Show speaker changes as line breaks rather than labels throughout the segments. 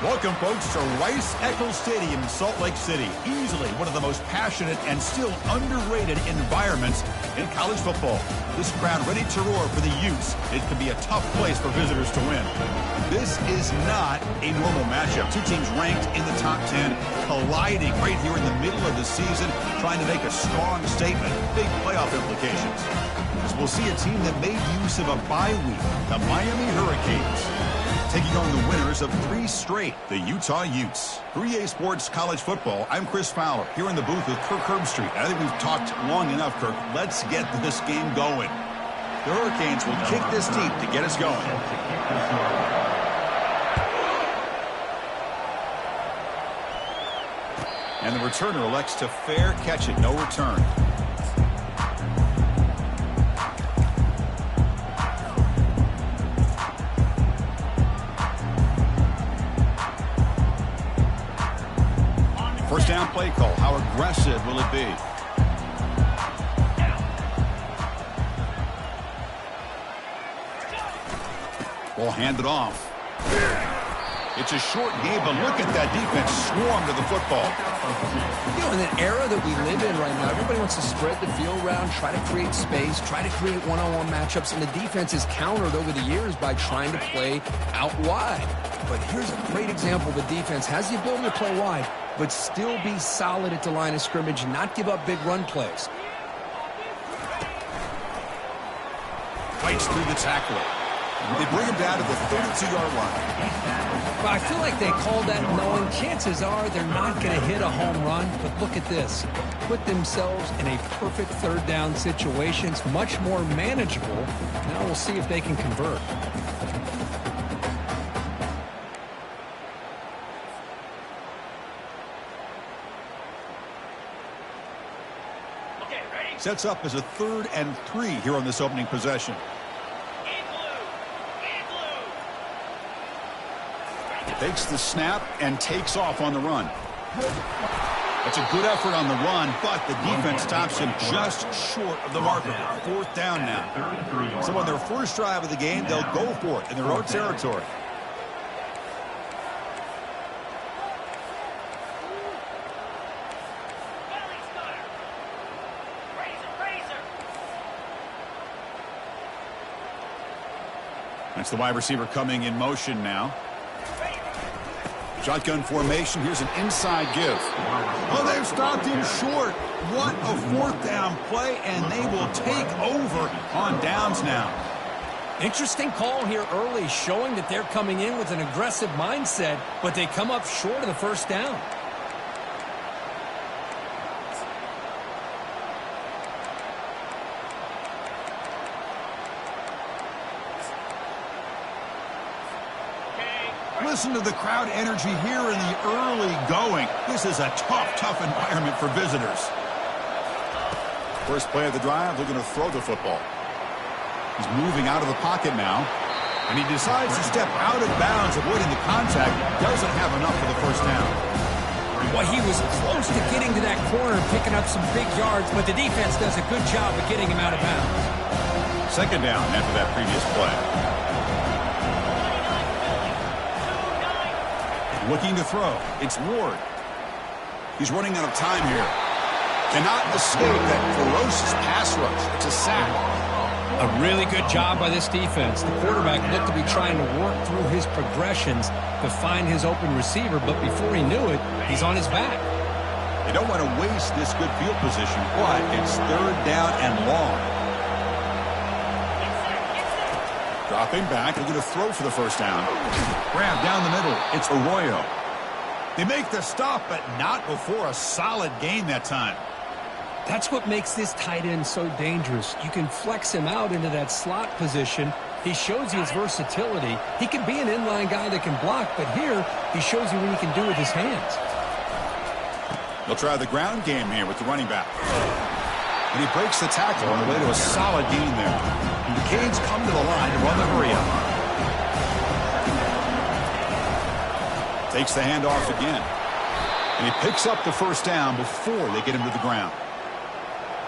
Welcome, folks, to Rice-Eccles Stadium in Salt Lake City. Easily one of the most passionate and still underrated environments in college football. This crowd ready to roar for the Utes. It can be a tough place for visitors to win. This is not a normal matchup. Two teams ranked in the top 10, colliding right here in the middle of the season, trying to make a strong statement. Big playoff implications. As we'll see a team that made use of a bye week, the Miami Hurricanes, taking on the winners of 3 straight, the Utah Utes. 3A Sports College Football, I'm Chris Fowler, here in the booth with Kirk Herbstreit. I think we've talked long enough, Kirk. Let's get this game going. The Hurricanes will kick this deep to get us going. And the returner elects to fair catch it, no return. First down play call. How aggressive will it be? Ball handed off. It's a short game, but look at that defense swarm to the football.
You know, in an era that we live in right now, everybody wants to spread the field around, try to create space, try to create one-on-one matchups, and the defense is countered over the years by trying to play out wide. But here's a great example. The defense has the ability to play wide, but still be solid at the line of scrimmage, not give up big run plays.
Fights through the tackle. They bring him down to the 32-yard line.
Well, I feel like they called that knowing chances are they're not going to hit a home run. But look at this. Put themselves in a perfect third down situation. It's much more manageable. Now we'll see if they can convert.
Sets up as a 3rd and 3 here on this opening possession. Takes the snap and takes off on the run. That's a good effort on the run, but the defense stops him just short of the marker. 4th down now. So on their first drive of the game, they'll go for it in their own territory. That's the wide receiver coming in motion now. Shotgun formation. Here's an inside give. Oh, they've stopped him short. What a 4th down play, and they will take over on downs now.
Interesting call here early, showing that they're coming in with an aggressive mindset, but they come up short of the first down.
Listen to the crowd energy here in the early going. This is a tough environment for visitors. First play of the drive, looking to throw the football. He's moving out of the pocket now, and he decides to step out of bounds, avoiding the contact. Doesn't have enough for the first down.
Well, he was close to getting to that corner and picking up some big yards, but the defense does a good job of getting him out of bounds.
2nd down after that previous play. Looking to throw. It's Ward. He's running out of time here. Cannot escape that ferocious pass rush. It's a sack.
A really good job by this defense. The quarterback looked to be trying to work through his progressions to find his open receiver, but before he knew it, he's on his back.
They don't want to waste this good field position, but it's 3rd down and long. Dropping back, looking to throw for the first down. Grab down the middle. It's Arroyo. They make the stop, but not before a solid gain that time.
That's what makes this tight end so dangerous. You can flex him out into that slot position. He shows you his versatility. He can be an inline guy that can block, but here he shows you what he can do with his hands.
They'll try the ground game here with the running back. And he breaks the tackle on the way to a solid gain there. And the Canes come to the line to run the hurry up. Takes the handoff again. And he picks up the first down before they get him to the ground.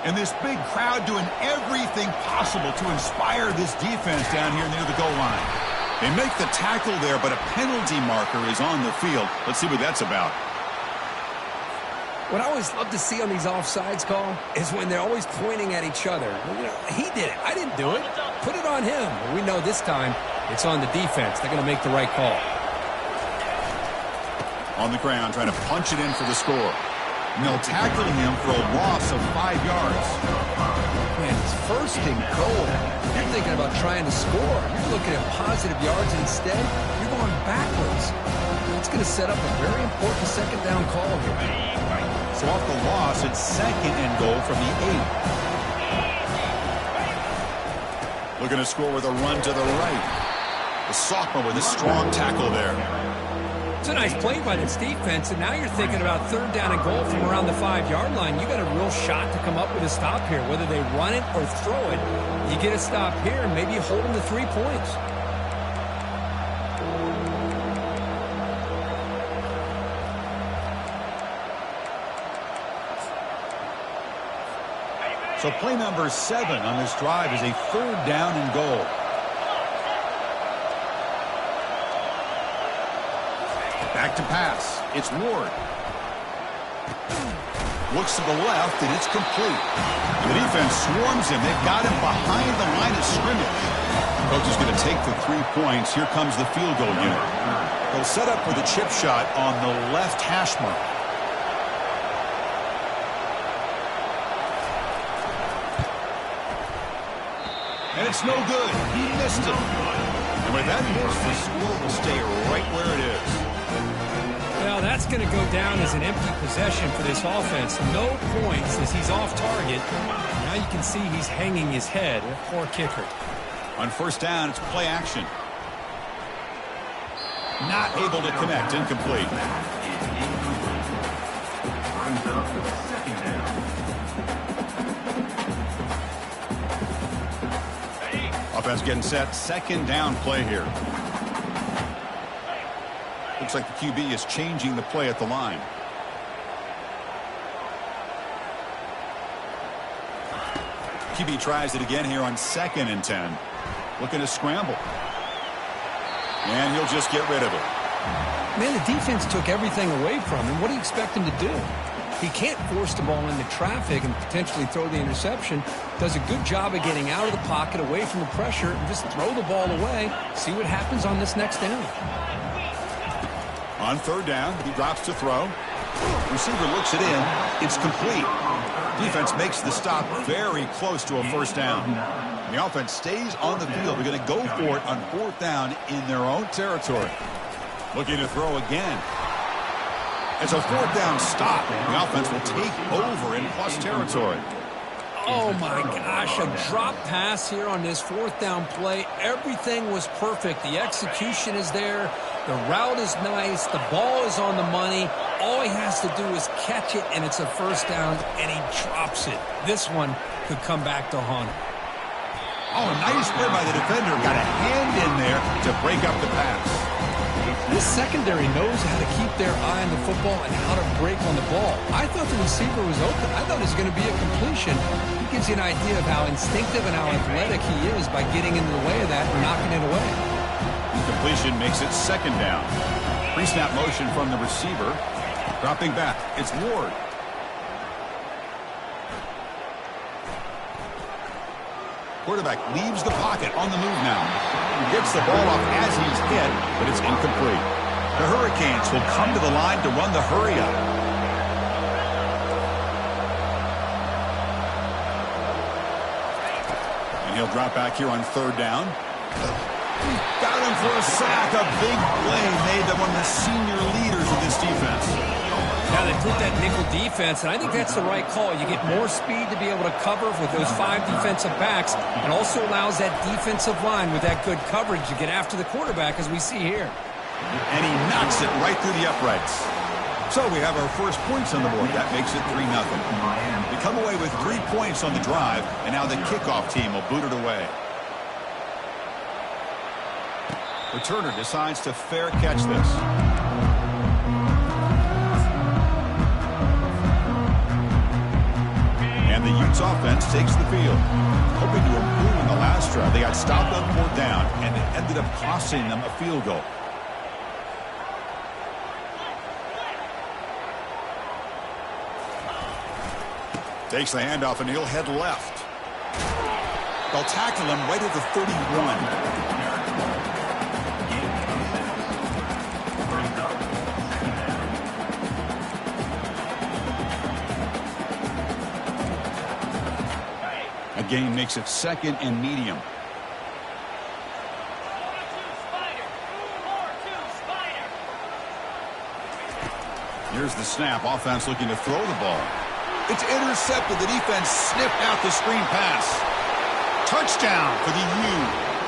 And this big crowd doing everything possible to inspire this defense down here near the goal line. They make the tackle there, but a penalty marker is on the field. Let's see what that's about.
What I always love to see on these offsides call is when they're always pointing at each other. You know, he did it. I didn't do it. Put it on him. Well, we know this time it's on the defense. They're going to make the right call.
On the ground, trying to punch it in for the score. And they'll tackle him for a loss of 5 yards.
Man, it's first and goal. You're thinking about trying to score. You're looking at positive yards. Instead, you're going backwards. That's going to set up a very important second down call here.
So off the loss, it's second and goal from the 8. Looking to score with a run to the right. The sophomore with a strong tackle there.
It's a nice play by this defense, and now you're thinking about third down and goal from around the 5-yard line. You got a real shot to come up with a stop here. Whether they run it or throw it, you get a stop here and maybe hold them to 3 points.
So play number 7 on this drive is a third down and goal. Back to pass. It's Ward. Looks to the left, and it's complete. And the defense swarms him. They've got him behind the line of scrimmage. Coach is going to take the 3 points. Here comes the field goal unit. They'll set up for the chip shot on the left hash mark. And it's no good. He missed it. And with that miss, the score will stay right where it is.
Well, that's going to go down as an empty possession for this offense. No points as he's off target. Now you can see he's hanging his head. Poor kicker.
On first down, it's play action. Not able to connect. Incomplete. Offense getting set. Second down play here. Looks like the QB is changing the play at the line. QB tries it again here on 2nd and 10. Looking to scramble. And he'll just get rid of it.
Man, the defense took everything away from him. What do you expect him to do? He can't force the ball into traffic and potentially throw the interception. Does a good job of getting out of the pocket, away from the pressure, and just throw the ball away. See what happens on this next down.
On third down, he drops to throw. Receiver looks it in. It's complete. Defense makes the stop very close to a first down. The offense stays on the field. They're going to go for it on 4th down in their own territory. Looking to throw again. It's a 4th down stop. The offense will take over in plus territory.
Oh, my gosh, a drop pass here on this 4th down play. Everything was perfect. The execution is there. The route is nice. The ball is on the money. All he has to do is catch it, and it's a first down, and he drops it. This one could come back to haunt him.
Oh, nice play by the defender. Got a hand in there to break up the pass.
This secondary knows how to keep their eye on the football and how to break on the ball. I thought the receiver was open. I thought it was going to be a completion. It gives you an idea of how instinctive and how athletic he is by getting into the way of that and knocking it away.
Completion makes it second down. Pre-snap motion from the receiver. Dropping back. It's Ward. Quarterback leaves the pocket on the move now. He gets the ball off as he's hit, but it's incomplete. The Hurricanes will come to the line to run the hurry up. And he'll drop back here on third down. Got him for a sack. A big play made by one of the senior leaders of this defense.
Now they put that nickel defense, and I think that's the right call. You get more speed to be able to cover with those 5 defensive backs, and also allows that defensive line with that good coverage to get after the quarterback, as we see here.
And he knocks it right through the uprights. So we have our first points on the board. That makes it 3-0. We come away with 3 points on the drive, and now the kickoff team will boot it away. Returner decides to fair catch this. The the Utes offense takes the field. Hoping to improve in the last drive. They got stopped on 4th down, and it ended up costing them a field goal. Takes the handoff, and he'll head left. They'll tackle him right at the 31. A gain makes it 2nd and medium. Here's the snap. Offense looking to throw the ball. It's intercepted. The defense sniffed out the screen pass. Touchdown for the U.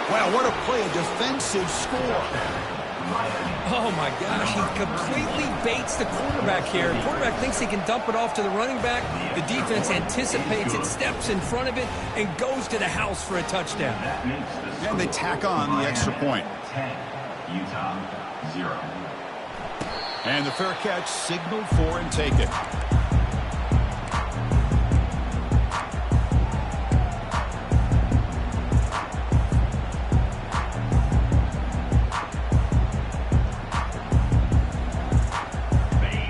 Wow, what a play. A defensive score.
Oh, my gosh. He completely baits the quarterback here. The quarterback thinks he can dump it off to the running back. The defense anticipates it, steps in front of it, and goes to the house for a touchdown.
And they tack on the extra point.
10, Utah 0.
And the fair catch signaled for and take it.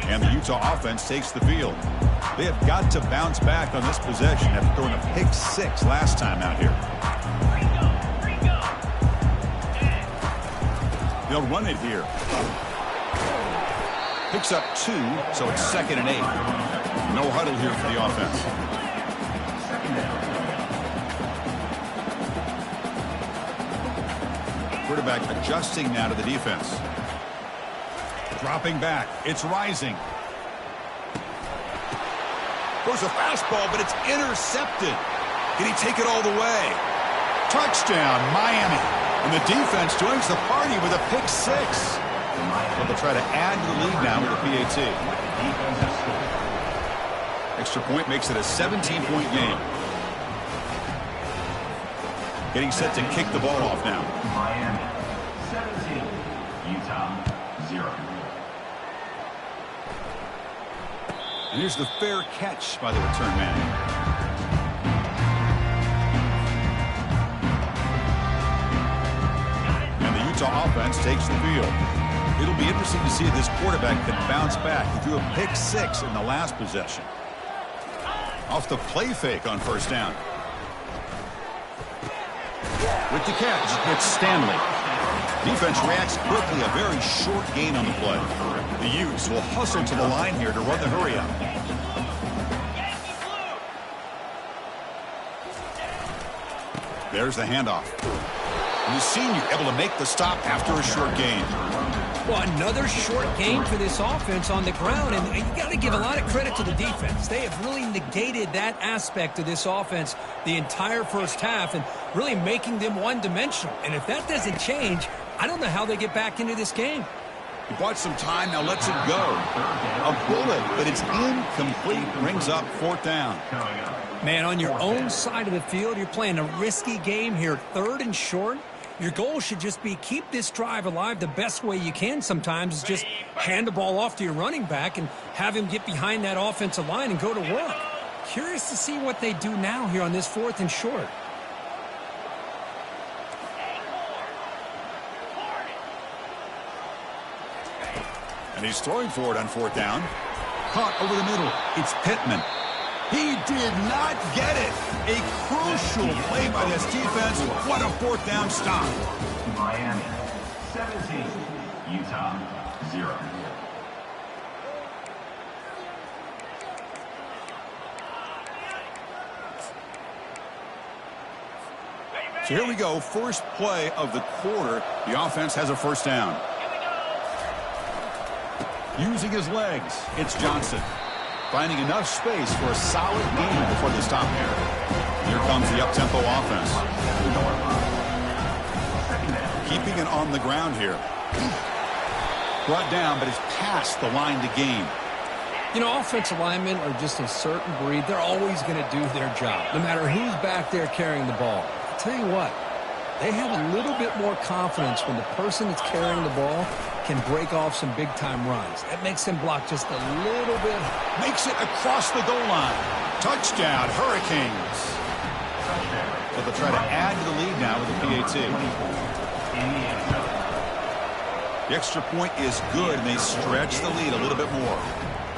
And the Utah offense takes the field. They have got to bounce back on this possession after throwing a pick 6 last time out here. They'll run it here. Picks up 2, so it's 2nd and 8. No huddle here for the offense. Quarterback adjusting now to the defense. Dropping back. It's rising. Goes a fastball, but it's intercepted. Can he take it all the way? Touchdown, Miami. And the defense joins the party with a pick 6. But they'll try to add to the lead now with a PAT. Extra point makes it a 17-point game. Getting set to kick the ball off now.
Miami 17, Utah 0.
And here's the fair catch by the return man. And the Utah offense takes the field. It'll be interesting to see if this quarterback can bounce back. He threw a pick 6 in the last possession. Off the play fake on 1st down. With the catch, it's Stanley. Defense reacts quickly. A very short gain on the play. The Utes will hustle to the line here to run the hurry up. There's the handoff. And the senior able to make the stop after a short gain.
Well, another short game for this offense on the ground, and you got to give a lot of credit to the defense. They have really negated that aspect of this offense the entire first half and really making them one-dimensional. And if that doesn't change, I don't know how they get back into this game.
He bought some time, now lets it go. A bullet, but it's incomplete, brings up 4th down.
Man, on your own side of the field, you're playing a risky game here, 3rd and short. Your goal should just be keep this drive alive the best way you can sometimes is just hand the ball off to your running back and have him get behind that offensive line and go to work. Curious to see what they do now here on this 4th and short.
And he's throwing for it on 4th down. Caught over the middle. It's Pittman. He did not get it. A crucial play by this defense. What a 4th down stop.
Miami 17, Utah 0.
So here we go. First play of the quarter. The offense has a 1st down. Using his legs, it's Johnson. Finding enough space for a solid gain before the stop here. Here comes the up-tempo offense. Keeping it on the ground here. Brought down, but it's past the line to gain.
You know, offensive linemen are just a certain breed. They're always going to do their job, no matter who's back there carrying the ball. I'll tell you what, they have a little bit more confidence when the person that's carrying the ball can break off some big-time runs. That makes him block just a little bit.
Makes it across the goal line. Touchdown, Hurricanes. So they'll try to add to the lead now with the PAT. The extra point is good, and they stretch the lead a little bit more.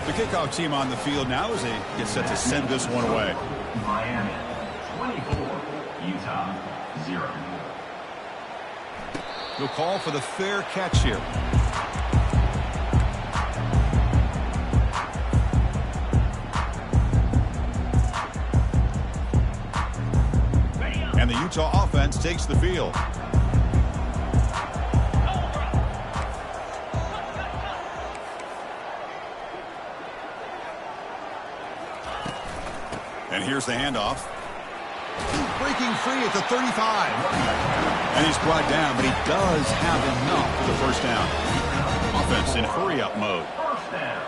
The kickoff team on the field now as they get set to send this one away.
Miami 24, Utah 0.
He'll call for the fair catch here. And the Utah offense takes the field. And here's the handoff. Breaking free at the 35. And he's brought down, but he does have enough for the first down. Offense in hurry-up mode.
First down.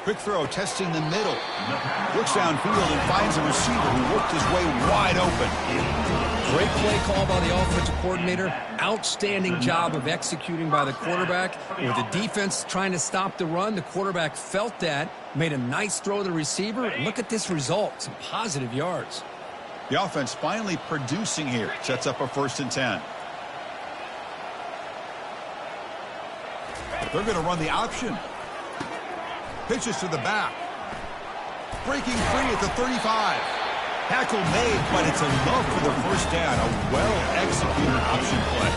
Quick throw, testing the middle. Looks downfield and finds a receiver who worked his way wide open.
Great play call by the offensive coordinator. Outstanding job of executing by the quarterback. With the defense trying to stop the run, the quarterback felt that, made a nice throw to the receiver. Look at this result. Some positive yards.
The offense finally producing here. Sets up a 1st and 10. They're going to run the option. Pitches to the back. Breaking free at the 35. Tackle made, but it's enough for the first down. A well-executed option play.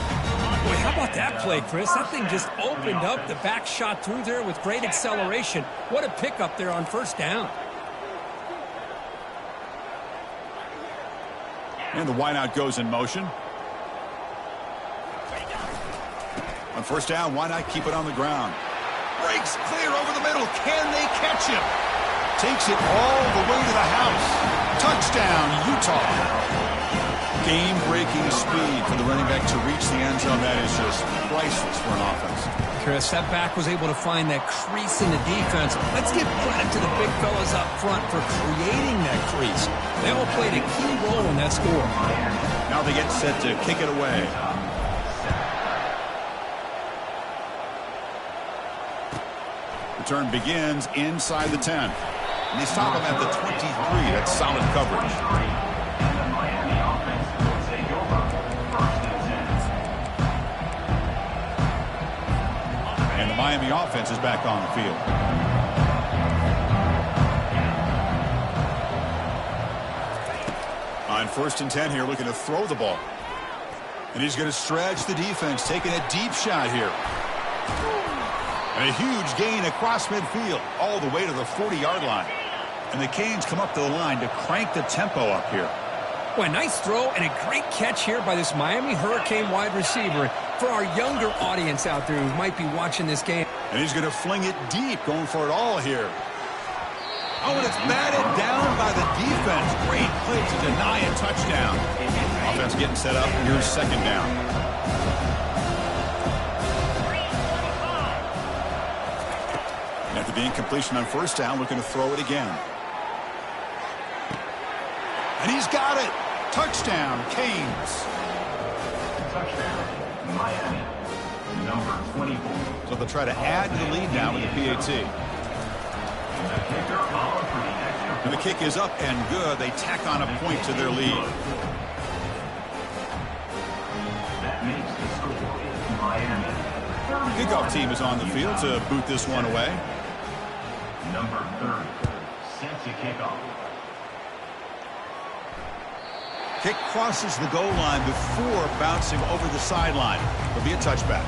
Boy, how about that play, Chris? That thing just opened up. The back shot through there with great acceleration. What a pickup there on first down.
And the wideout goes in motion. On first down, why not keep it on the ground? Breaks clear over the middle. Can they catch him? Takes it all the way to the house. Touchdown, Utah. Game-breaking speed for the running back to reach the end zone. That is just priceless for an offense.
Chris, that back was able to find that crease in the defense. Let's give credit to the big fellas up front for creating that crease. They all played a key role in that score.
Now they get set to kick it away. Return begins inside the 10. And they stop him at the 23. That's solid coverage.
And the Miami offense will take over 1st and 10.
And the Miami offense is back on the field. On 1st and 10 here, looking to throw the ball. And he's going to stretch the defense, taking a deep shot here. And a huge gain across midfield, all the way to the 40-yard line. And the Canes come up to the line to crank the tempo up here.
Boy, nice throw and a great catch here by this Miami Hurricane wide receiver. For our younger audience out there who might be watching this game.
And he's going to fling it deep, going for it all here. Oh, and it's batted down by the defense. Great play to deny a touchdown. Offense getting set up. Here's 2nd down. After the incompletion on first down, looking to throw it again. And he's got it. Touchdown, Canes.
Touchdown, Miami. Number 24.
So they'll try to add to the lead now with the PAT.
The kicker on for the extra.
And the kick is up and good. They tack on a point to their lead.
That makes the score Miami.
Kickoff team is on the field to boot this one away.
Number 30, set to kick off.
Kick crosses the goal line before bouncing over the sideline. It'll be a touchback.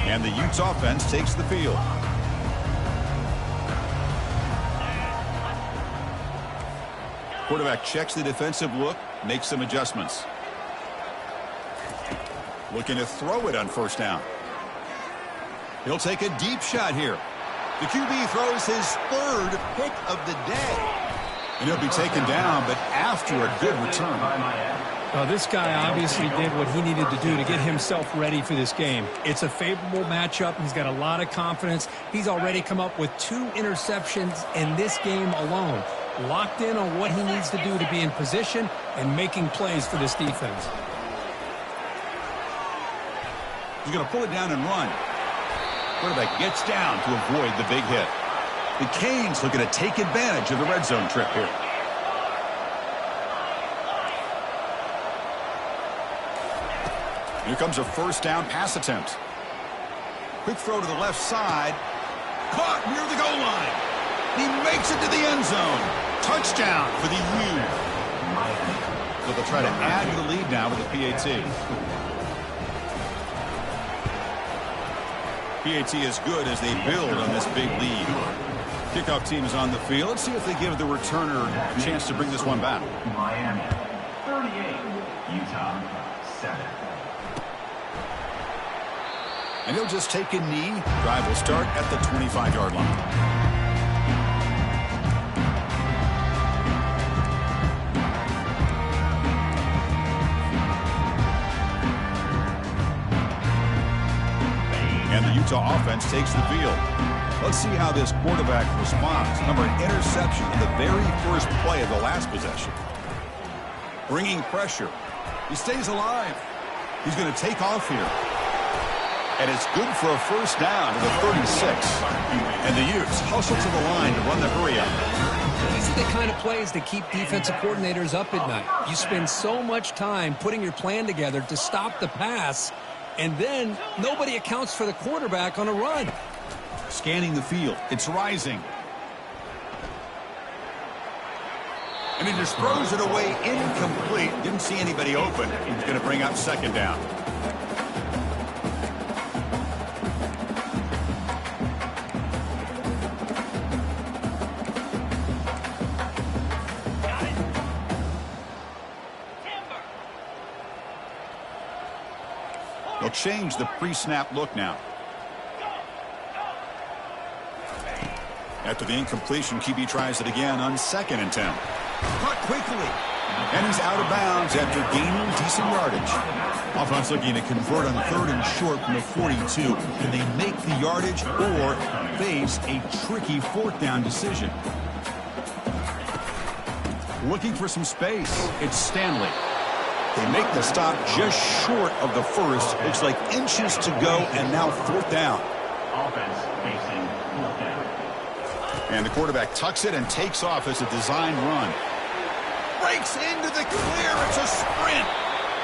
And the Utes offense takes the field. Quarterback checks the defensive look, makes some adjustments. Looking to throw it on first down. He'll take a deep shot here. The QB throws his 3rd pick of the day. And he'll be taken down, but after a good return.
This guy obviously did what he needed to do to get himself ready for this game. It's a favorable matchup. He's got a lot of confidence. He's already come up with 2 interceptions in this game alone. Locked in on what he needs to do to be in position and making plays for this defense.
He's going to pull it down and run. Quarterback gets down to avoid the big hit. The Canes looking to take advantage of the red zone trip here. Here comes a first down pass attempt. Quick throw to the left side. Caught near the goal line. He makes it to the end zone. Touchdown for the U. So they'll try to add to the lead now with the PAT. PAT is good as they build on this big lead. Kickoff team is on the field. Let's see if they give the returner a chance to bring this one back.
Miami 38, Utah 7.
And he'll just take a knee. Drive will start at the 25-yard line. And the Utah offense takes the field. Let's see how this quarterback responds. Remember, an interception in the very first play of the last possession. Bringing pressure. He stays alive. He's going to take off here. And it's good for a first down to the 36. And the Utes hustle to the line to run the hurry up.
These are the kind of plays that keep defensive coordinators up at night. You spend so much time putting your plan together to stop the pass, and then nobody accounts for the quarterback on a run.
Scanning the field. It's rising. And he just throws it away incomplete. Didn't see anybody open. He's going to bring up second down. They'll change the pre-snap look now. After the incompletion, QB tries it again on 2nd and 10. Caught quickly. And he's out of bounds after gaining decent yardage. Offense looking to convert on 3rd and short from the 42. Can they make the yardage or face a tricky 4th down decision? Looking for some space. It's Stanley. They make the stop just short of the first. Looks like inches to go, and now 4th down.
Offense facing 4th down.
And the quarterback tucks it and takes off as a design run. Breaks into the clear. It's a sprint.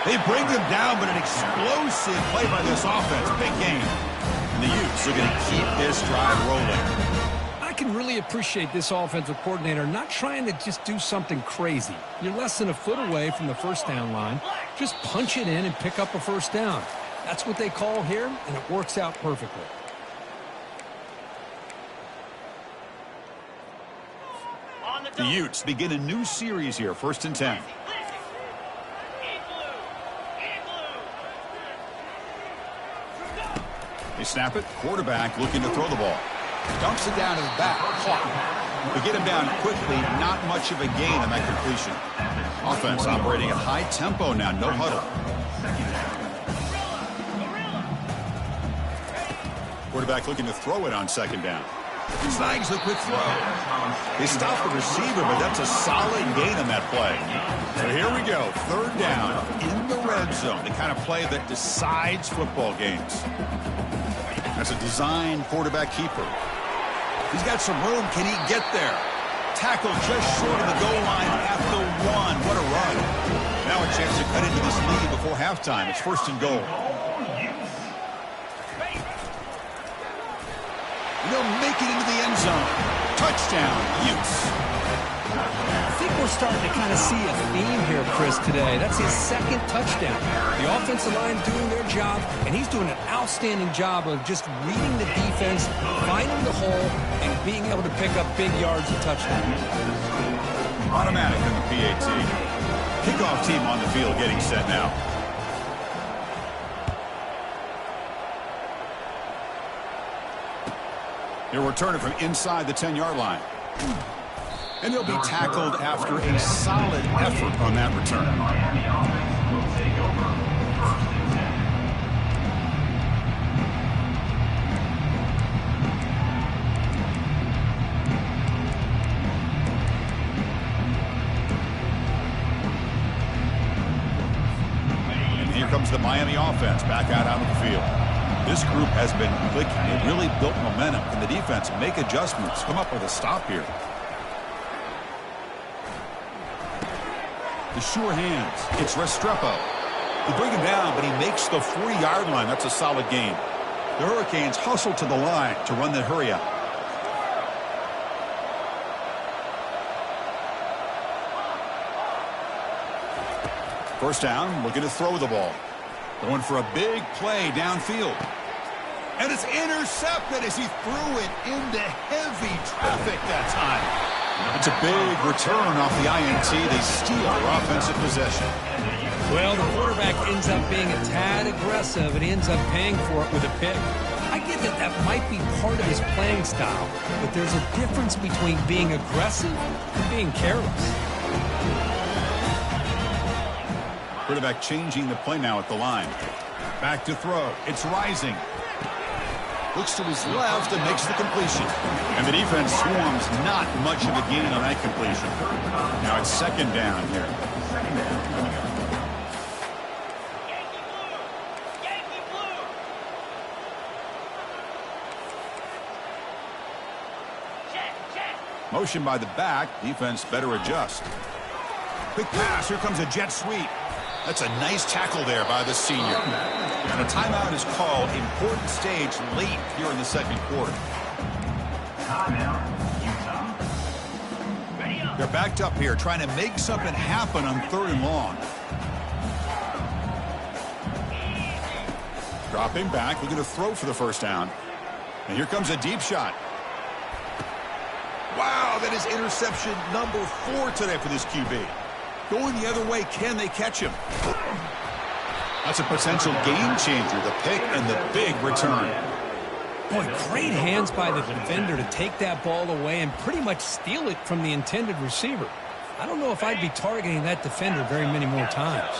They bring them down, but an explosive play by this offense. Big game. And the Utes are going to keep this drive rolling.
I can really appreciate this offensive coordinator not trying to just do something crazy. You're less than a foot away from the first down line. Just punch it in and pick up a first down. That's what they call here, and it works out perfectly.
The Utes begin a new series here, 1st and 10. They snap it. Quarterback looking to throw the ball. Dumps it down to the back. Caught. They get him down quickly. Not much of a gain on that completion. Offense operating at high tempo now. No huddle. Quarterback looking to throw it on 2nd down. Snags the quick throw. They stop the receiver, but that's a solid gain on that play. So here we go. 3rd down in the red zone. The kind of play that decides football games. That's a design quarterback keeper. He's got some room. Can he get there? Tackle just short of the goal line at the 1. What a run. Now a chance to cut into this lead before halftime. It's 1st and goal. They'll make it into the end zone. Touchdown, Utes.
I think we're starting to kind of see a theme here, Chris, today. That's his 2nd touchdown. The offensive line doing their job, and he's doing an outstanding job of just reading the defense, finding the hole, and being able to pick up big yards and touchdowns.
Automatic in the PAT. Kickoff team on the field getting set now. He'll return it from inside the 10-yard line. And he'll be tackled after a solid effort on that return. the Miami offense back out onto the field. This group has been clicking. It really built momentum. Can the defense make adjustments? Come up with a stop here. The sure hands. It's Restrepo. They bring him down, but he makes the 40-yard line. That's a solid game. The Hurricanes hustle to the line to run the hurry up. First down, looking to throw the ball. Going for a big play downfield. And it's intercepted as he threw it into heavy traffic that time. It's a big return off the INT. They steal their offensive possession.
Well, the quarterback ends up being a tad aggressive and he ends up paying for it with a pick. I get that that might be part of his playing style, but there's a difference between being aggressive and being careless.
Quarterback changing the play now at the line. Back to throw. It's Rising. Looks to his left and makes the completion. And the defense swarms not much of a gain on that completion. Now it's second down here. Motion by the back. Defense better adjust. Quick pass. Here comes a jet sweep. That's a nice tackle there by the senior. And a timeout is called. Important stage late here in the second quarter.
Timeout, Utah.
They're backed up here trying to make something happen on 3rd and long. Dropping back, looking to throw for the first down. And here comes a deep shot. Wow, that is interception number 4 today for this QB. Going the other way, can they catch him? That's a potential game changer, the pick and the big return.
Boy, great hands by the defender to take that ball away and pretty much steal it from the intended receiver. I don't know if I'd be targeting that defender very many more times.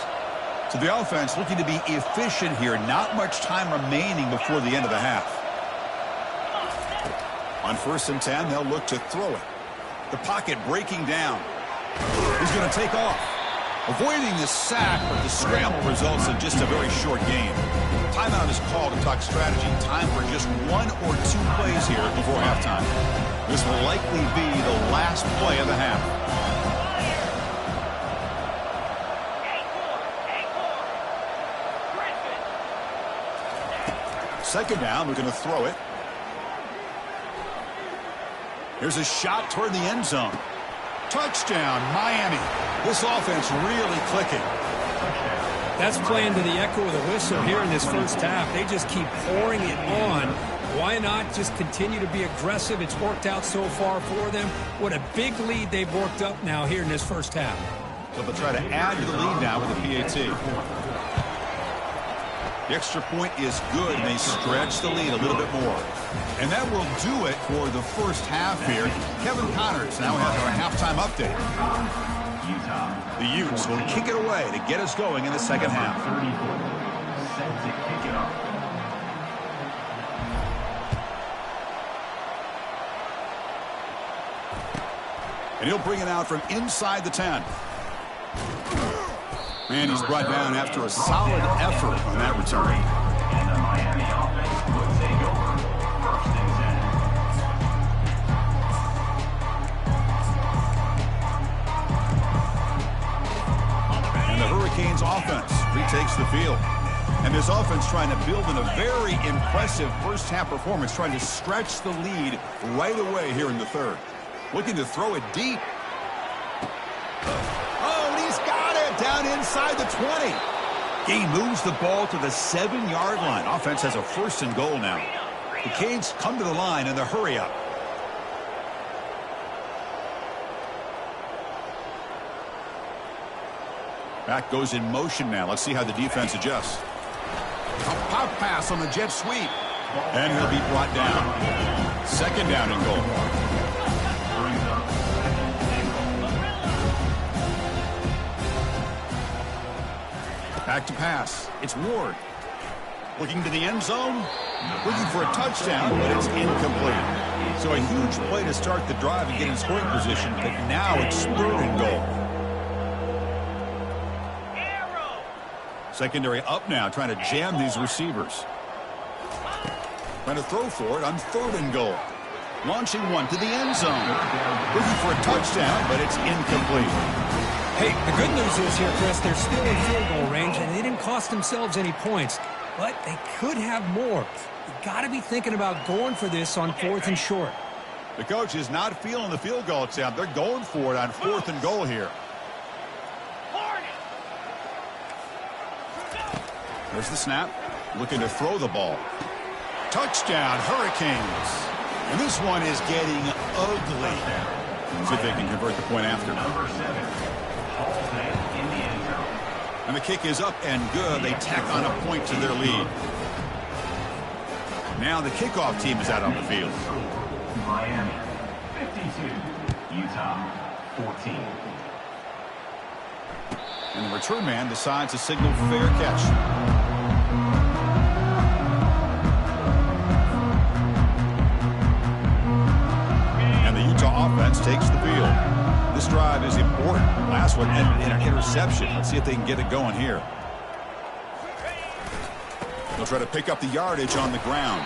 So the offense looking to be efficient here. Not much time remaining before the end of the half. On 1st and 10, they'll look to throw it. The pocket breaking down. He's going to take off. Avoiding the sack, but the scramble results in just a very short game. Timeout is called to talk strategy. Time for just 1 or 2 plays here before halftime. This will likely be the last play of the half. Second down, we're going to throw it. Here's a shot toward the end zone. Touchdown, Miami. This offense really clicking.
That's playing to the echo of the whistle here in this first half. They just keep pouring it on. Why not just continue to be aggressive? It's worked out so far for them. What a big lead they've worked up now here in this first half.
So they'll try to add to the lead now with the PAT. The extra point is good, and they stretch the lead a little bit more. And that will do it for the first half here. Kevin Connors now has our halftime update.
Utah.
The Utes will kick it away to get us going in the second half.
34. Set to kick it off.
And he'll bring it out from inside the 10. And he's brought down after a solid effort on that return.
And the Miami offense will take over 1st and 10.
And the Hurricanes offense retakes the field. And this offense trying to build in a very impressive first half performance, trying to stretch the lead right away here in the 3rd. Looking to throw it deep. Oh, and he's got it down inside the 20. He moves the ball to the 7-yard line. Offense has a 1st and goal now. The Canes come to the line in the hurry up. Back goes in motion now. Let's see how the defense adjusts. A pop pass on the jet sweep. And he'll be brought down. 2nd down and goal. Back to pass. It's Ward. Looking to the end zone. Looking for a touchdown, but it's incomplete. So a huge play to start the drive and get in scoring position, but now it's 3rd and goal. Secondary up now, trying to jam these receivers. Trying to throw for it on 3rd and goal. Launching one to the end zone. Looking for a touchdown, but it's incomplete.
Hey, the good news is here, Chris, they're still in field goal range, and they didn't cost themselves any points. But they could have more. You got to be thinking about going for this on 4th and short.
The coach is not feeling the field goal attempt. They're going for it on 4th and goal here. There's the snap. Looking to throw the ball. Touchdown, Hurricanes. And this one is getting ugly. See if they can convert the point after.
Number 7. In the end zone.
And the kick is up and good. They tack on a point to their lead. Now the kickoff team is out on the field.
Miami 52. Utah 14.
And the return man decides to signal fair catch. Offense takes the field. This drive is important. Last one ended in an interception. Let's see if they can get it going here. They'll try to pick up the yardage on the ground.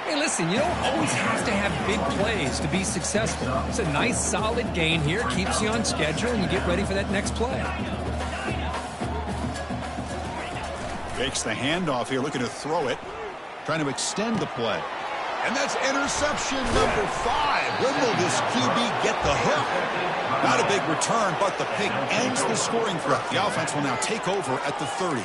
Hey, listen, you don't always have to have big plays to be successful. It's a nice, solid gain here. Keeps you on schedule, and you get ready for that next play.
Fakes the handoff here, looking to throw it. Trying to extend the play. And that's interception number 5. When will this QB get the hook? Not a big return, but the pick ends the scoring threat. The offense will now take over at the 30.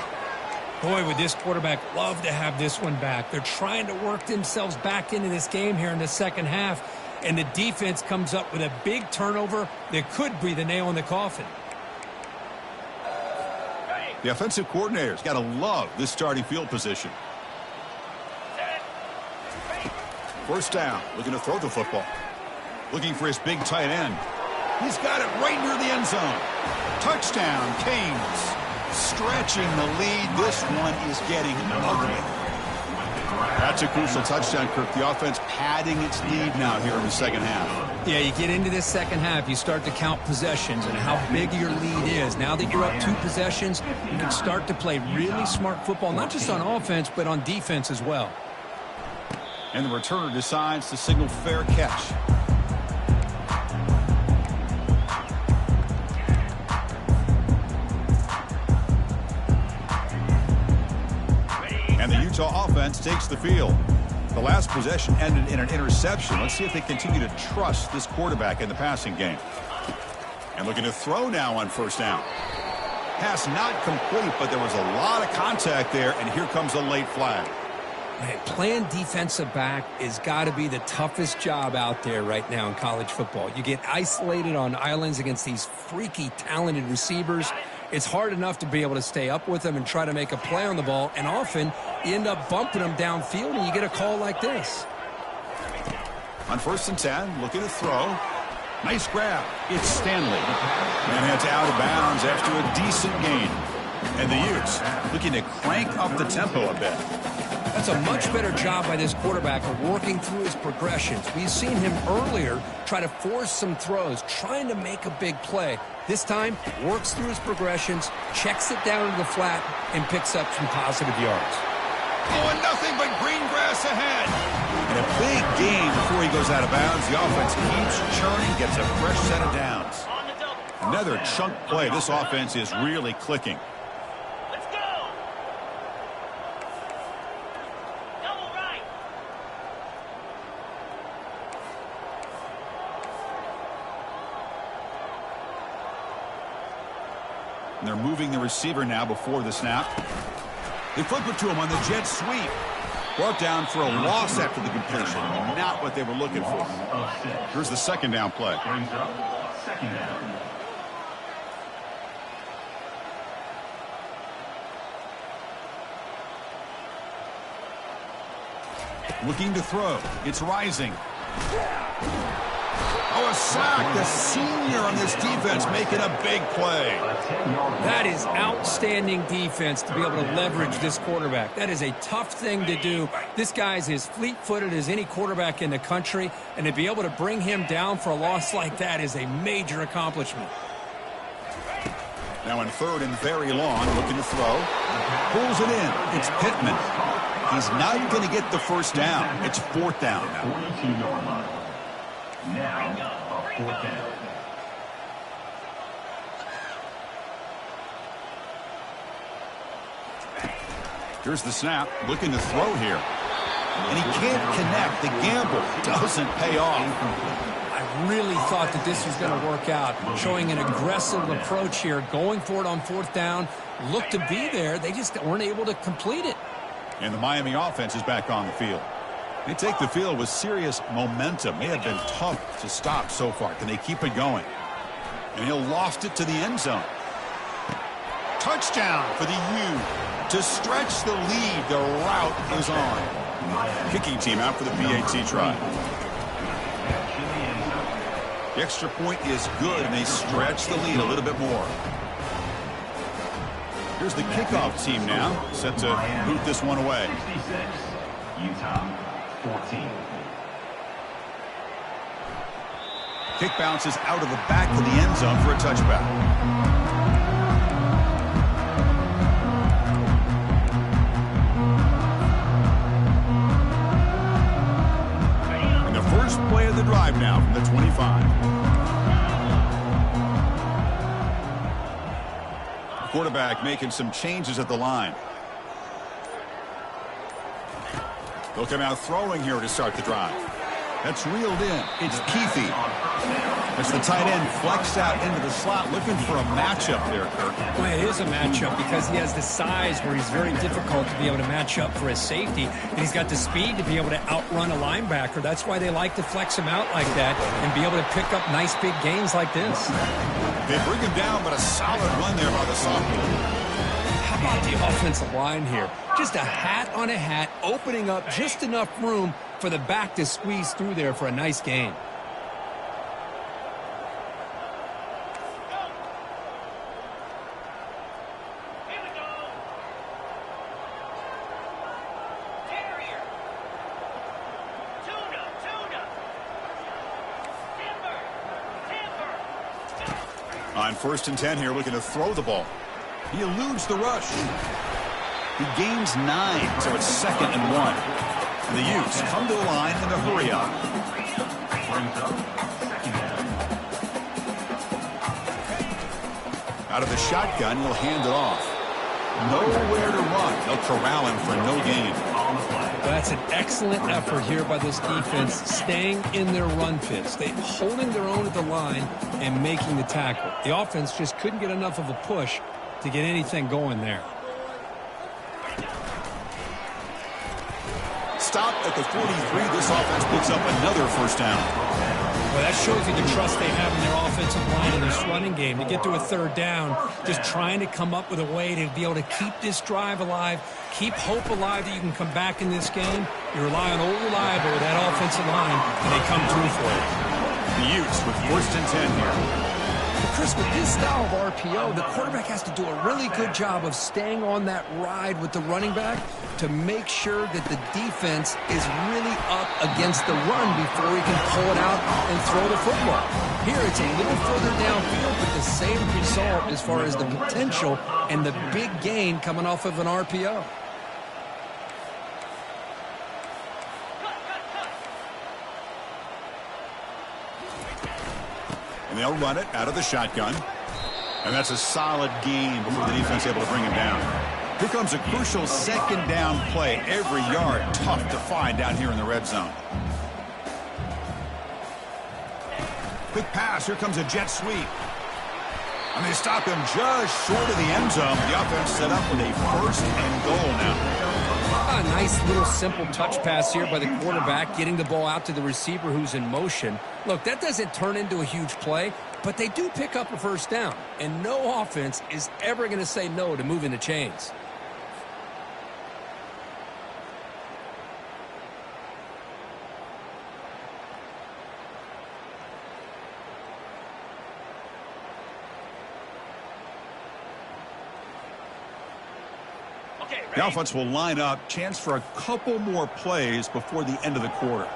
Boy, would this quarterback love to have this one back. They're trying to work themselves back into this game here in the second half. And the defense comes up with a big turnover that could be the nail in the coffin.
The offensive coordinator's got to love this starting field position. First down, looking to throw the football. Looking for his big tight end. He's got it right near the end zone. Touchdown, Canes. Stretching the lead. This one is getting ugly. That's a crucial touchdown, Kirk. The offense padding its lead now here in the second half.
Yeah, you get into this second half, you start to count possessions and how big your lead is. Now that you're up 2 possessions, you can start to play really smart football, not just on offense, but on defense as well.
And the returner decides to signal fair catch. And the Utah offense takes the field. The last possession ended in an interception. Let's see if they continue to trust this quarterback in the passing game. And looking to throw now on first down. Pass not complete, but there was a lot of contact there, and here comes a late flag.
Man, playing defensive back has got to be the toughest job out there right now in college football. You get isolated on islands against these freaky, talented receivers. It's hard enough to be able to stay up with them and try to make a play on the ball, and often you end up bumping them downfield, and you get a call like this.
On 1st and 10, looking to throw. Nice grab. It's Stanley. And heads out of bounds after a decent gain. And the Utes looking to crank up the tempo a bit.
That's a much better job by this quarterback of working through his progressions. We've seen him earlier try to force some throws, trying to make a big play. This time, works through his progressions, checks it down to the flat, and picks up some positive yards.
Oh, and nothing but green grass ahead. And a big gain before he goes out of bounds. The offense keeps churning, gets a fresh set of downs. Another chunk play. This offense is really clicking. And they're moving the receiver now before the snap. They flip it to him on the jet sweep. Brought down for a loss after the completion. Not what they were looking for. Here's the second down play.
Brings up second down.
Looking to throw. It's Rising. Oh, a sack. The senior on this defense making a big play.
That is outstanding defense to be able to leverage this quarterback. That is a tough thing to do. This guy's as fleet-footed as any quarterback in the country, and to be able to bring him down for a loss like that is a major accomplishment.
Now in 3rd and very long, looking to throw. Pulls it in. It's Pittman. He's not going to get the first down. It's 4th down now.
42-yard line. Now, a 4th down.
Here's the snap. Looking to throw here. And he can't connect. The gamble doesn't pay off.
I really thought that this was going to work out, showing an aggressive approach here, going for it on 4th down. Looked to be there. They just weren't able to complete it.
And the Miami offense is back on the field. They take the field with serious momentum. They have been tough to stop so far. Can they keep it going? And he'll loft it to the end zone. Touchdown for the U. To stretch the lead, the route is on. Kicking team out for the PAT try. The extra point is good, and they stretch the lead a little bit more. Here's the kickoff team now, set to boot this one away.
66, Utah 14.
Kick bounces out of the back of the end zone for a touchback. First play of the drive now from the 25. The quarterback making some changes at the line. They'll come out throwing here to start the drive. That's reeled in. It's Keefe. As the tight end flexed out into the slot, looking for a matchup there, Kirk.
Well, it is a matchup because he has the size where he's very difficult to be able to match up for his safety, and he's got the speed to be able to outrun a linebacker. That's why they like to flex him out like that and be able to pick up nice big gains like this.
They bring him down, but a solid run there by the sophomore.
How about the offensive line here? Just a hat on a hat, opening up just enough room for the back to squeeze through there for a nice gain.
On 1st and 10 here, looking to throw the ball. He eludes the rush. He gains 9, so it's 2nd and 1. And the Utes come to the line in a hurry up. Out of the shotgun, he'll hand it off. Nowhere to run. They'll corral him for no gain.
That's an excellent effort here by this defense, staying in their run fits. They holding their own at the line and making the tackle. The offense just couldn't get enough of a push to get anything going there.
Stop at the 43. This offense picks up another 1st down.
Well, that shows you the trust they have in their offensive line and this running game. To get to a 3rd down, just trying to come up with a way to be able to keep this drive alive, keep hope alive that you can come back in this game. You rely on old reliable with that offensive line, and they come through for it.
The Utes with 1st and 10 here.
Chris, with this style of RPO, the quarterback has to do a really good job of staying on that ride with the running back to make sure that the defense is really up against the run before he can pull it out and throw the football. Here, it's a little further downfield, but the same result as far as the potential and the big gain coming off of an RPO.
And they'll run it out of the shotgun. And that's a solid gain before the defense is able to bring him down. Here comes a crucial 2nd down play. Every yard tough to find down here in the red zone. Quick pass. Here comes a jet sweep. And they stop him just short of the end zone. The offense set up with a 1st and goal now.
A nice little simple touch pass here by the quarterback, getting the ball out to the receiver who's in motion. Look, that doesn't turn into a huge play, but they do pick up a 1st down. And no offense is ever going to say no to moving the chains.
The offense will line up. Chance for a couple more plays before the end of the quarter.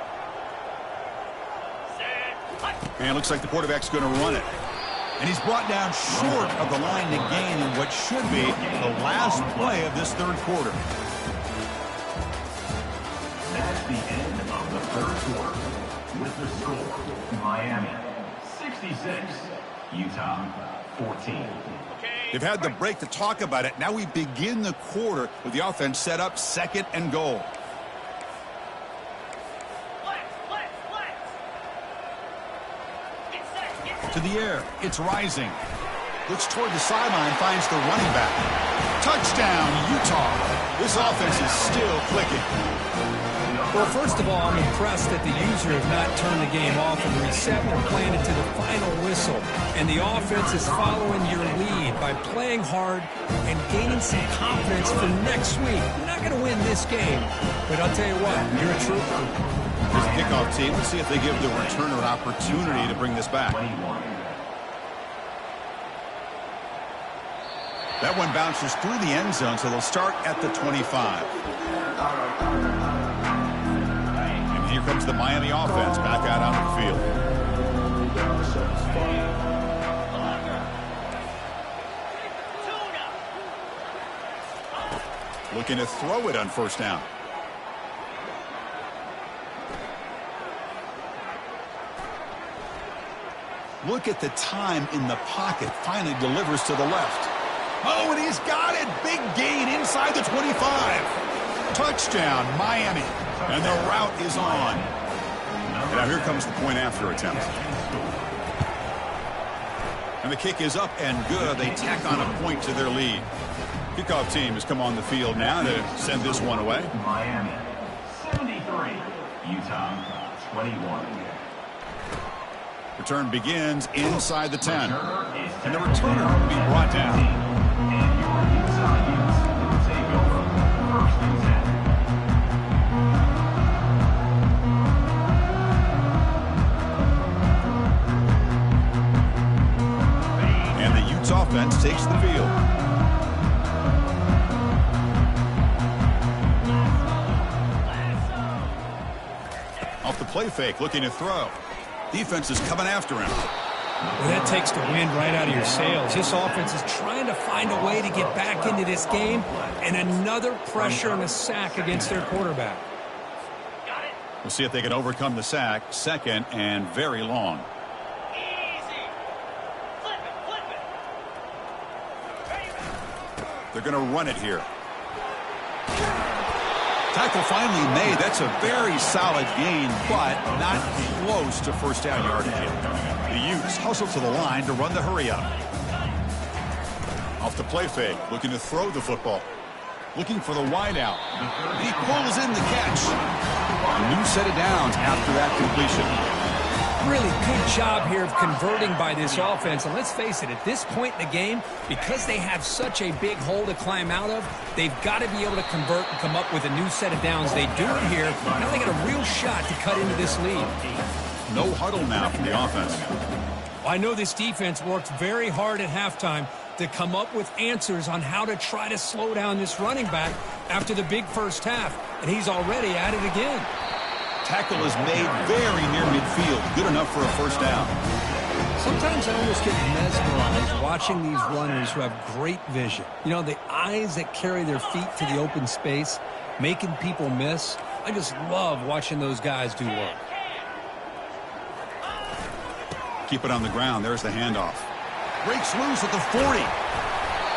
And it looks like the quarterback's going to run it. And he's brought down short of the line to gain in what should be the last play of this third quarter.
That's the end of the third quarter. With the score, Miami 66, Utah 14.
They've had the break to talk about it. Now we begin the quarter with the offense set up 2nd and goal. To the air. It's Rising. Looks toward the sideline, finds the running back. Touchdown, Utah. This offense is still clicking.
Well, first of all, I'm impressed that the user has not turned the game off and reset their plan into the final whistle. And the offense is following your lead by playing hard and gaining some confidence for next week. You're not going to win this game, but I'll tell you what, you're a trooper.
Here's the kickoff team. Let's see if they give the returner an opportunity to bring this back. That one bounces through the end zone, so they'll start at the 25. And here comes the Miami offense back out on the field. Looking to throw it on first down. Look at the time in the pocket. Finally delivers to the left. Oh, and he's got it. Big gain inside the 25. Touchdown, Miami. And the route is on. And now here comes the point after attempt. And the kick is up and good. They tack on a point to their lead. Kickoff team has come on the field now to send this one away.
Miami 73, Utah 21.
Return begins inside the 10. And the returner will be brought down.
And your Utah Utes will take over 1st and 10.
And the Utes offense takes the field. Off the play fake, looking to throw. Defense is coming after him.
Well, that takes the wind right out of your sails. This offense is trying to find a way to get back into this game, and another pressure and a sack against their quarterback.
We'll see if they can overcome the sack. 2nd and very long. They're going to run it here. Tackle finally made. That's a very solid gain, but not close to first down yardage yet. The Utes hustle to the line to run the hurry up. Off the play fake, looking to throw the football. Looking for the wide out. He pulls in the catch. A new set of downs after that completion.
Really good job here of converting by this offense. And let's face it, at this point in the game, because they have such a big hole to climb out of, they've got to be able to convert and come up with a new set of downs. They do it here. Now they got a real shot to cut into this lead.
No huddle now from the offense.
I know this defense worked very hard at halftime to come up with answers on how to try to slow down this running back after the big first half. And he's already at it again.
Tackle is made very near midfield. Good enough for a first down.
Sometimes I almost get mesmerized watching these runners who have great vision. You know, the eyes that carry their feet to the open space, making people miss. I just love watching those guys do work.
Keep it on the ground. There's the handoff. Breaks loose at the 40.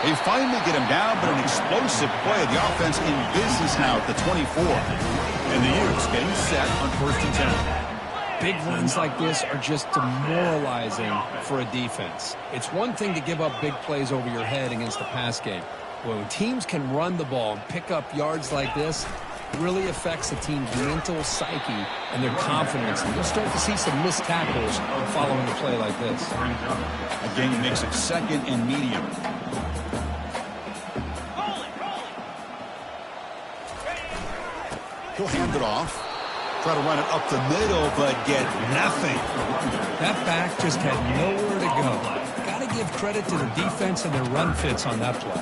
They finally get him down, but an explosive play. The offense in business now at the 24. And the Utes getting set on 1st and 10.
Big runs like this are just demoralizing for a defense. It's one thing to give up big plays over your head against the pass game. When teams can run the ball and pick up yards like this, it really affects the team's mental psyche and their confidence. And you'll start to see some missed tackles following a play like this.
Again, makes it 2nd and medium. He'll hand it off. Try to run it up the middle, but get nothing.
That back just had nowhere to go. Got to give credit to the defense and their run fits on that play.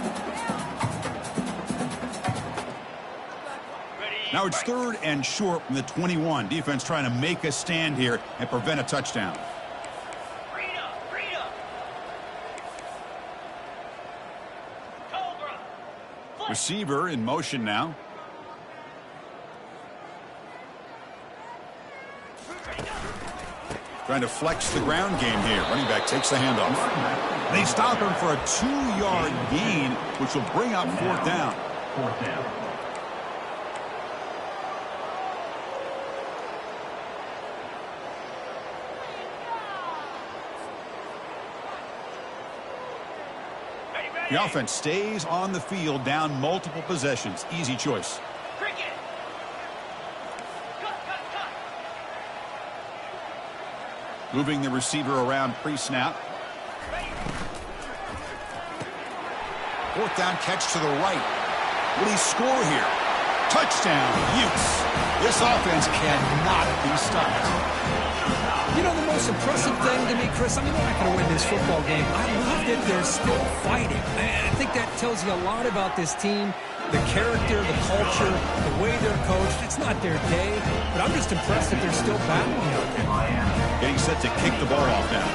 Now it's 3rd and short from the 21. Defense trying to make a stand here and prevent a touchdown. Receiver in motion now. Trying to flex the ground game here. Running back takes the handoff. They stop him for a 2-yard gain, which will bring up 4th down.
4th down.
The offense stays on the field, down multiple possessions. Easy choice. Moving the receiver around pre-snap. 4th down catch to the right. Will he score here? Touchdown, Utes. This offense cannot be stopped.
You know, the most impressive thing to me, Chris, I mean, they're not going to win this football game. I love that they're still fighting. And I think that tells you a lot about this team, the character, the culture, the way they're coached. It's not their day, but I'm just impressed that they're still battling out there.
Getting set to kick the ball off now.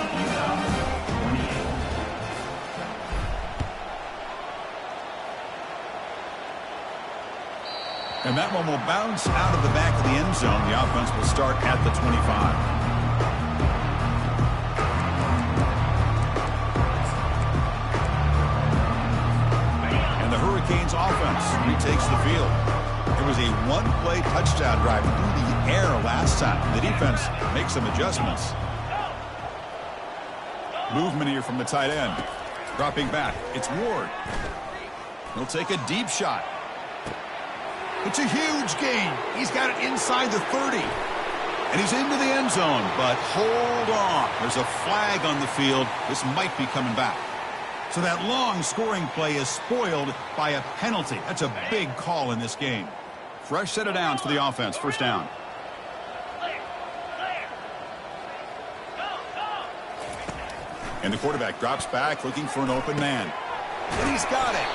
And that one will bounce out of the back of the end zone. The offense will start at the 25. Hurricanes offense retakes the field. It was a one-play touchdown drive through the air last time. The defense makes some adjustments. Movement here from the tight end. Dropping back. It's Ward. He'll take a deep shot. It's a huge gain. He's got it inside the 30. And he's into the end zone, but hold on. There's a flag on the field. This might be coming back. So that long scoring play is spoiled by a penalty. That's a big call in this game. Fresh set of downs for the offense. 1st down. And the quarterback drops back looking for an open man. And he's got it.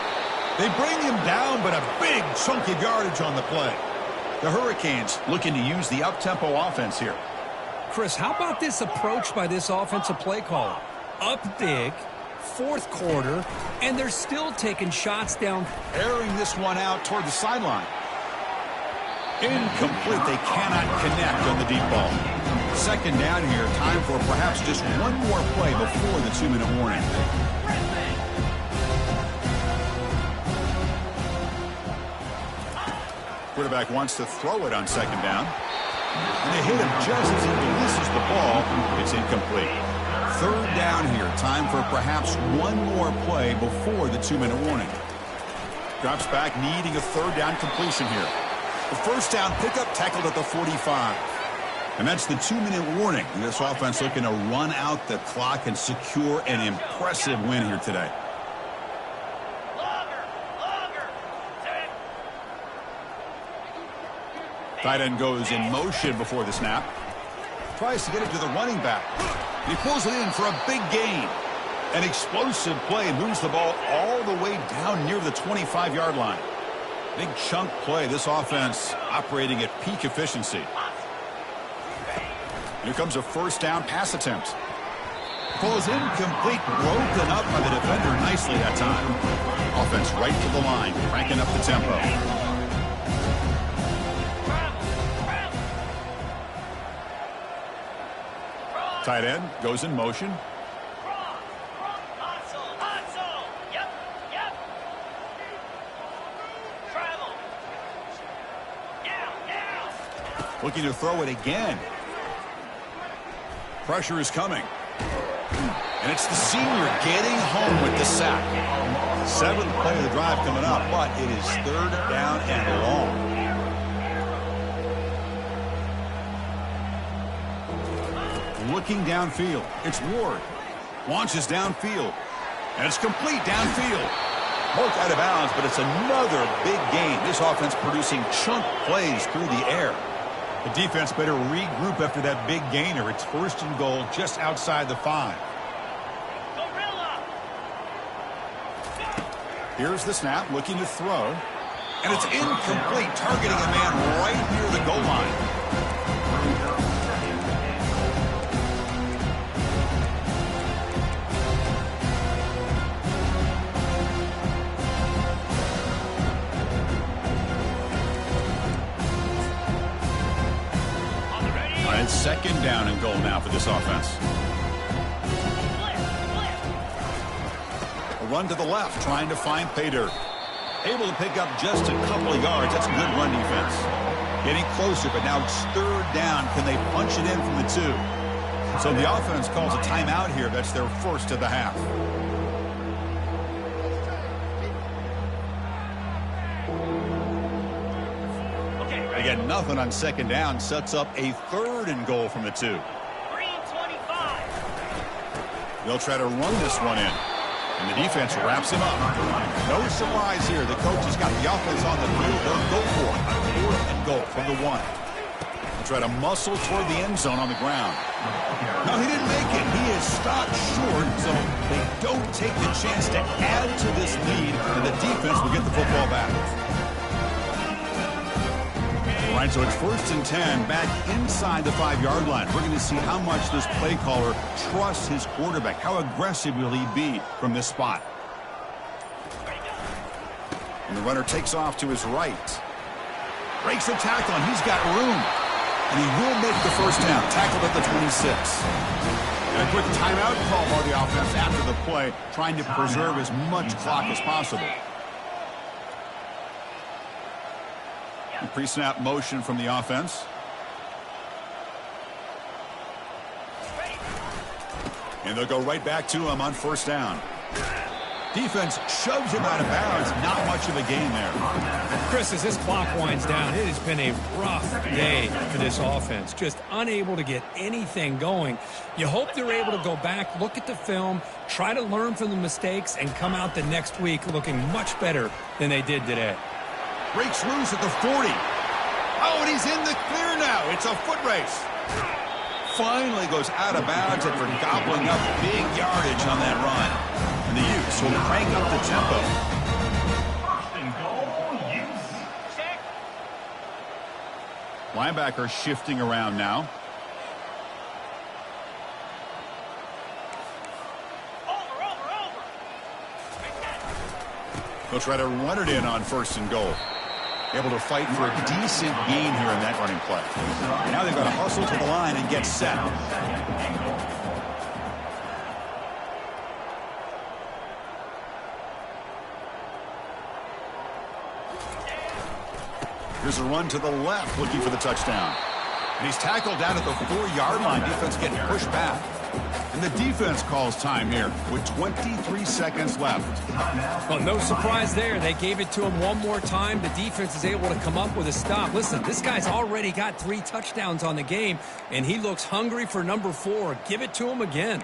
They bring him down, but a big chunk of yardage on the play. The Hurricanes looking to use the up-tempo offense here.
Chris, how about this approach by this offensive play caller? Up big. 4th quarter, and they're still taking shots down.
Airing this one out toward the sideline. Incomplete. They cannot connect on the deep ball. 2nd down here. Time for perhaps just one more play before the 2-minute warning. Quarterback wants to throw it on 2nd down. And they hit him just as he releases the ball. It's incomplete. 3rd down here. Time for perhaps one more play before the 2-minute warning. Drops back, needing a 3rd down completion here. The 1st down pickup tackled at the 45. And that's the 2-minute warning. This offense looking to run out the clock and secure an impressive win here today. Tight end goes in motion before the snap. Tries to get it to the running back. He pulls it in for a big gain. An explosive play, moves the ball all the way down near the 25-yard line. Big chunk play. This offense operating at peak efficiency. Here comes a 1st down pass attempt. Falls incomplete, broken up by the defender nicely that time. Offense right to the line, cranking up the tempo. Tight end goes in motion. Looking to throw it again. Pressure is coming. And it's the senior getting home with the sack. 7th play of the drive coming up, but it is 3rd down and long. Looking downfield. It's Ward. Launches downfield. And it's complete downfield. Marked out of bounds, but it's another big gain. This offense producing chunk plays through the air. The defense better regroup after that big gainer. It's 1st and goal just outside the 5. Here's the snap, looking to throw. And it's incomplete, targeting a man right near the goal line. Second down and goal now for this offense. A run to the left, trying to find pay dirt. Able to pick up just a couple of yards. That's a good run defense. Getting closer, but now it's third down. Can they punch it in from the 2? So the offense calls a timeout here. That's their first of the half. Again, nothing on second down. Sets up a third and goal from the 2.
Green 25.
They'll try to run this one in. And the defense wraps him up. No surprise here. The coach has got the offense on the field. They'll go for it. Fourth and goal from the 1. They'll try to muscle toward the end zone on the ground. No, he didn't make it. He is stopped short, so they don't take the chance to add to this lead, and the defense will get the football back. All right, so it's 1st and 10 back inside the 5-yard line. We're going to see how much this play caller trusts his quarterback. How aggressive will he be from this spot? And the runner takes off to his right. Breaks the tackle, and he's got room. And he will make the first down. Tackled at the 26. And a quick timeout call by the offense after the play, trying to preserve as much clock as possible. Pre-snap motion from the offense. And they'll go right back to him on first down. Defense shoves him out of bounds. Not much of a gain there.
Chris, as this clock winds down, it has been a rough day for this offense. Just unable to get anything going. You hope they're able to go back, look at the film, try to learn from the mistakes, and come out the next week looking much better than they did today.
Breaks loose at the 40. Oh, and he's in the clear now. It's a foot race. Finally goes out of bounds after gobbling up big yardage on that run. And the Utes will crank up the tempo.
First and goal, Utes.
Check.
Linebacker shifting around now.
Over.
They'll try to run it in on first and goal. Able to fight for a decent gain here in that running play. Now they've got to hustle to the line and get set. Here's a run to the left, looking for the touchdown. And he's tackled down at the 4-yard line. Defense getting pushed back. And the defense calls time here with 23 seconds left.
Well, no surprise there. They gave it to him one more time. The defense is able to come up with a stop. Listen, this guy's already got 3 touchdowns on the game, and he looks hungry for number 4. Give it to him again.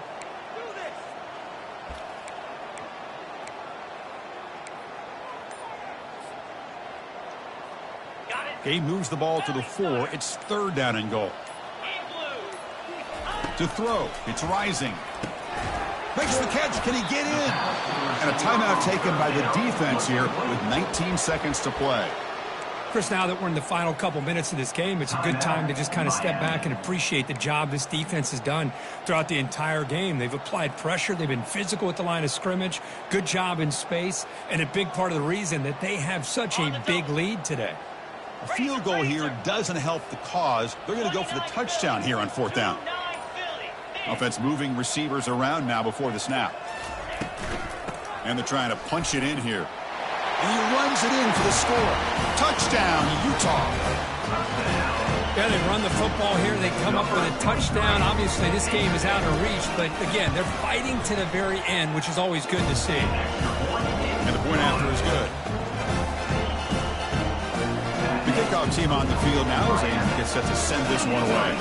He moves the ball to the 4. It's third down and goal. To throw, it's Rising. Makes the catch. Can he get in? And a timeout taken by the defense here with 19 seconds to play.
Chris, now that we're in the final couple minutes of this game, it's a good time to just kind of step back and appreciate the job this defense has done throughout the entire game. They've applied pressure. They've been physical at the line of scrimmage. Good job in space. And a big part of the reason that they have such a big lead today.
A field goal here doesn't help the cause. They're going to go for the touchdown here on fourth down. Offense moving receivers around now before the snap. And they're trying to punch it in here. And he runs it in for the score. Touchdown, Utah.
Yeah, they run the football here. They come up with a touchdown. Obviously, this game is out of reach. But, again, they're fighting to the very end, which is always good to see.
And the point after is good. The kickoff team on the field now as they get set to send this one away.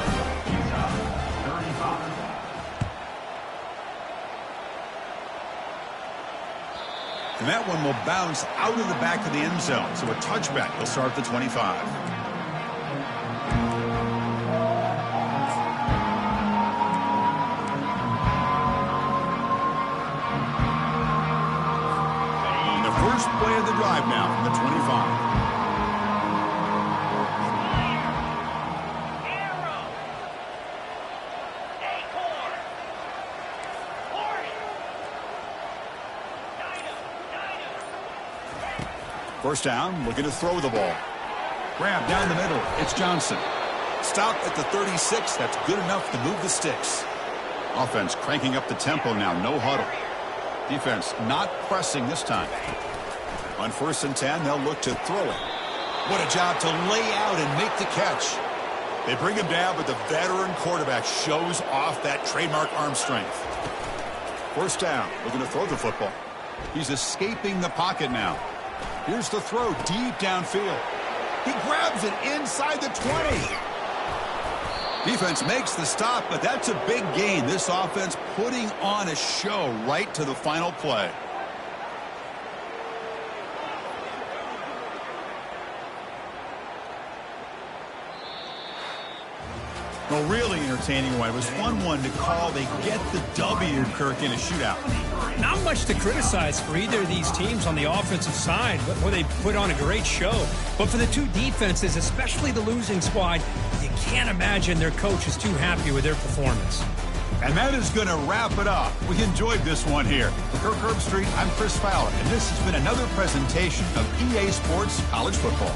And that one will bounce out of the back of the end zone. So a touchback will start at the 25. And the first play of the drive now from the 25. First down, looking to throw the ball. Grab down the middle. It's Johnson. Stop at the 36. That's good enough to move the sticks. Offense cranking up the tempo now. No huddle. Defense not pressing this time. On 1st and 10, they'll look to throw it. What a job to lay out and make the catch. They bring him down, but the veteran quarterback shows off that trademark arm strength. 1st down, looking to throw the football. He's escaping the pocket now. Here's the throw deep downfield. He grabs it inside the 20. Defense makes the stop, but that's a big gain. This offense putting on a show right to the final play. Well, really entertaining one. It was 1-1 to call. They get the W, Kirk, in a shootout.
Not much to criticize for either of these teams on the offensive side, but where they put on a great show. But for the two defenses, especially the losing squad, you can't imagine their coach is too happy with their performance.
And that is going to wrap it up. We enjoyed this one here. For Kirk Herbstreit, I'm Chris Fowler, and this has been another presentation of EA Sports College Football.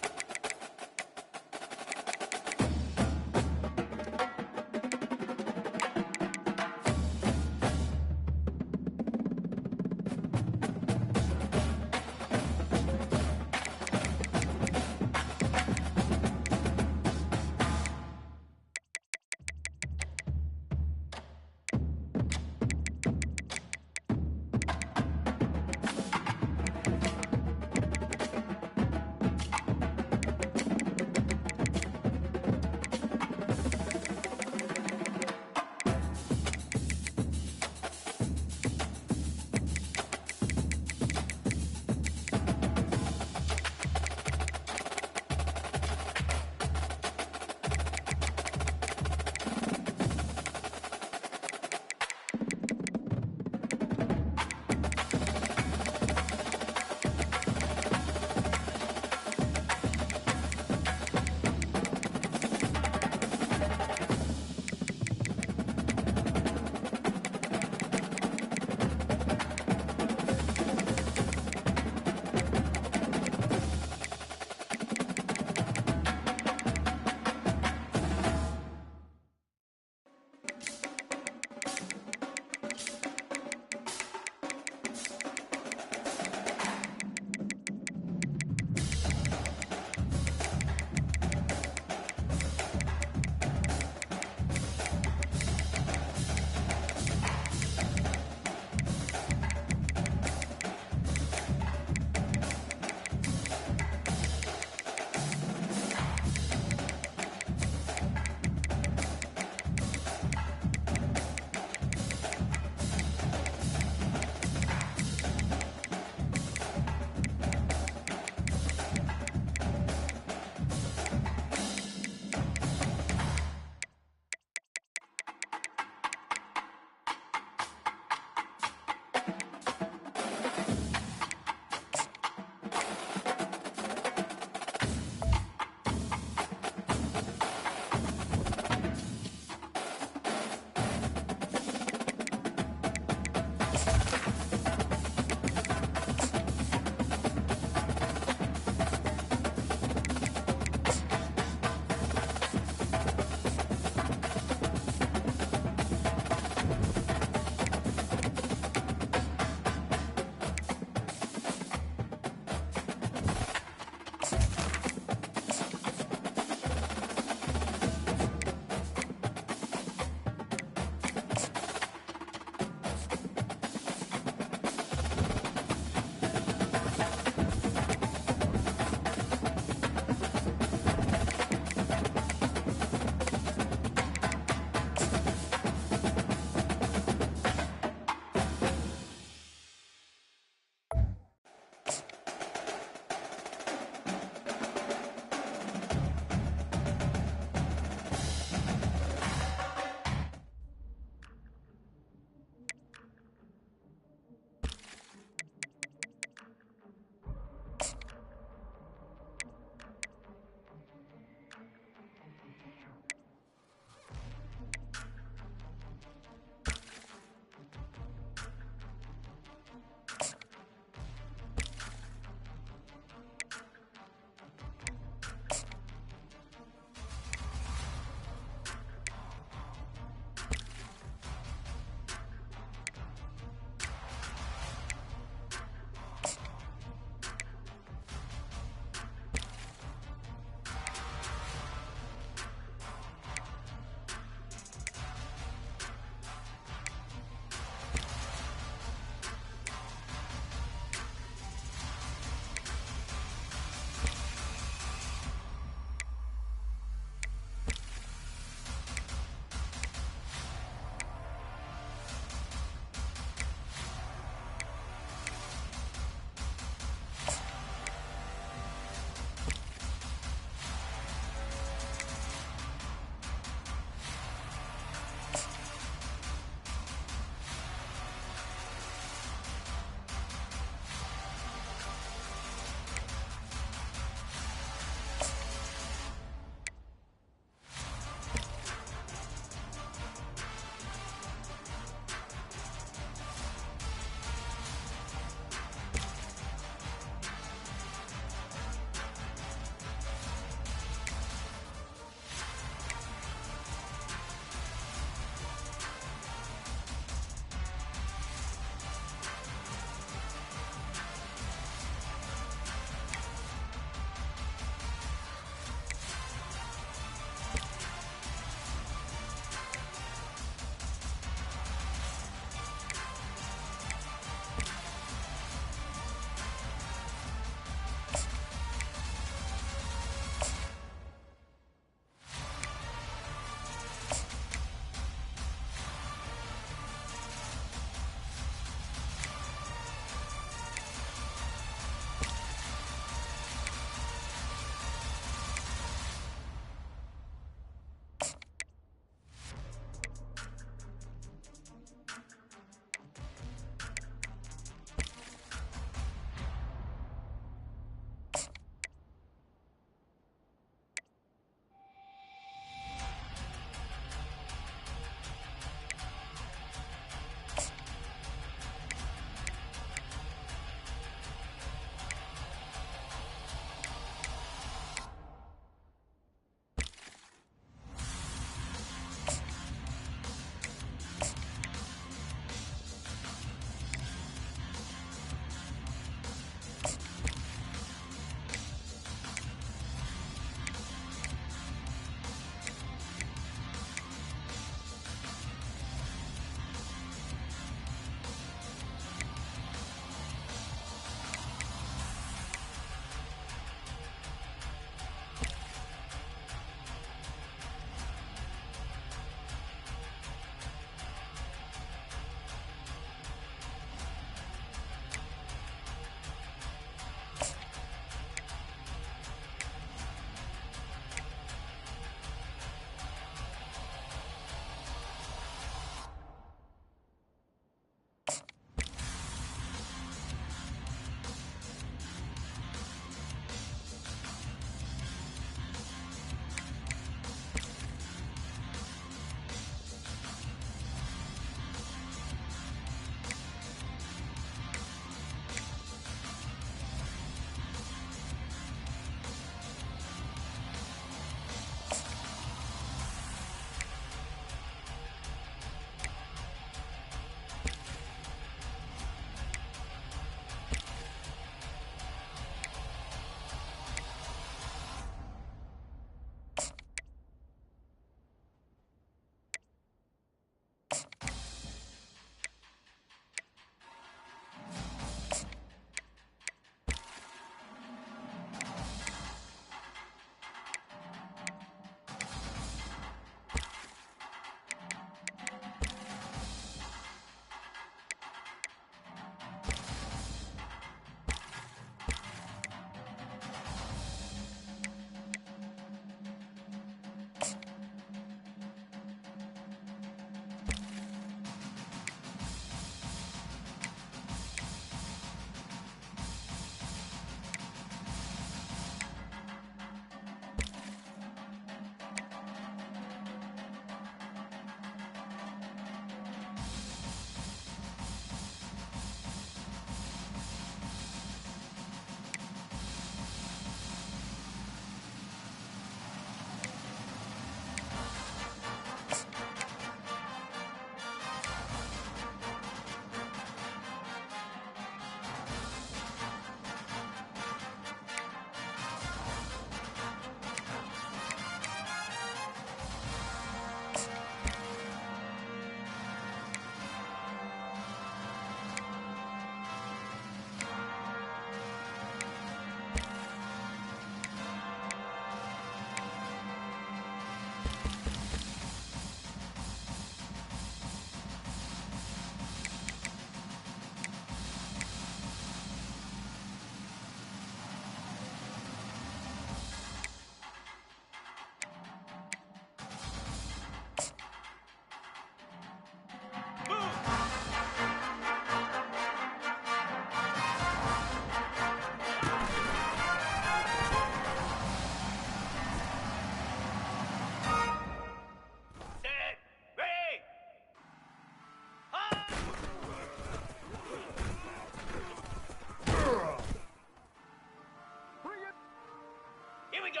Here we go.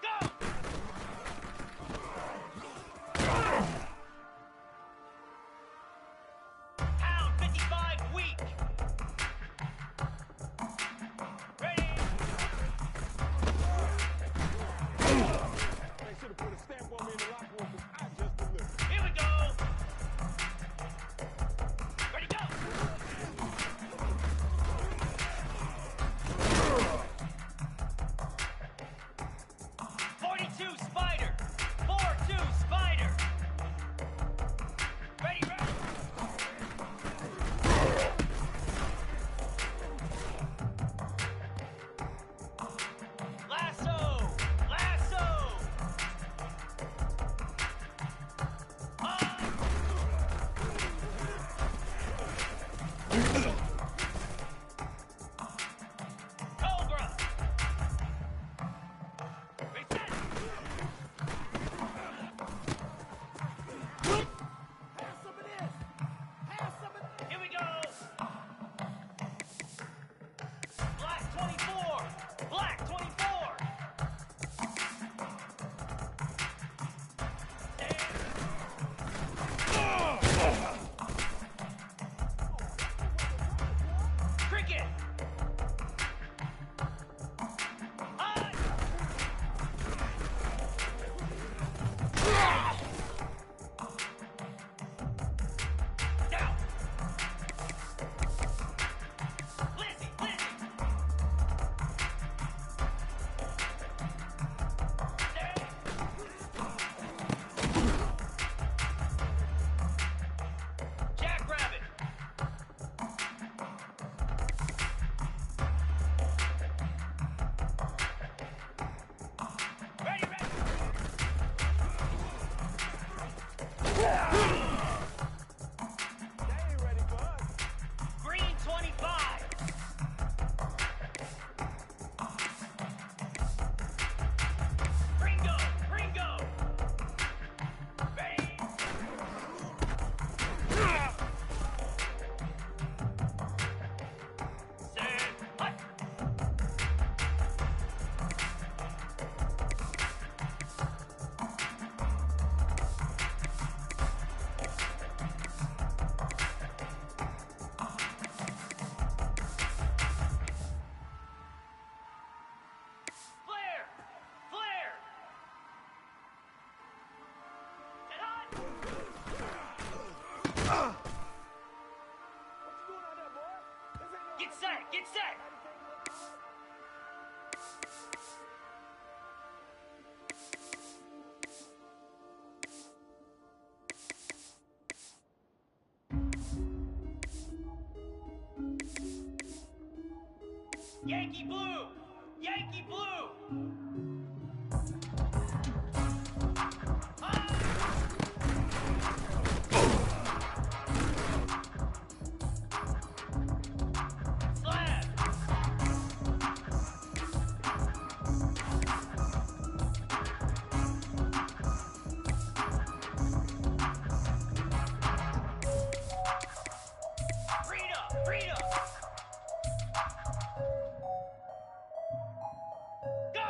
Go. Pound 55 weak. Ready.
They should have put a stamp on me in the locker room because I just delivered.
Here we go. Ready, go. 42 spider. 4-2 spider. Ready, ready. Lasso. Lasso. Cobra. Reset.
Have some of this. Have some of this.
Here we go. Black 24. Black 24. Cricket. High. Down. Lizzie, Lizzie. Stay. Jackrabbit. Ready, ready.
They ain't ready for us.
Green 25. Ringo, Ringo. Ready. Set. Hut. Flare! Flare! Set hot!
What you doing out there, boy? This ain't no
Get set! Get set! Yankee Blue! Yankee Blue! Slab! Rita! Rita! Go!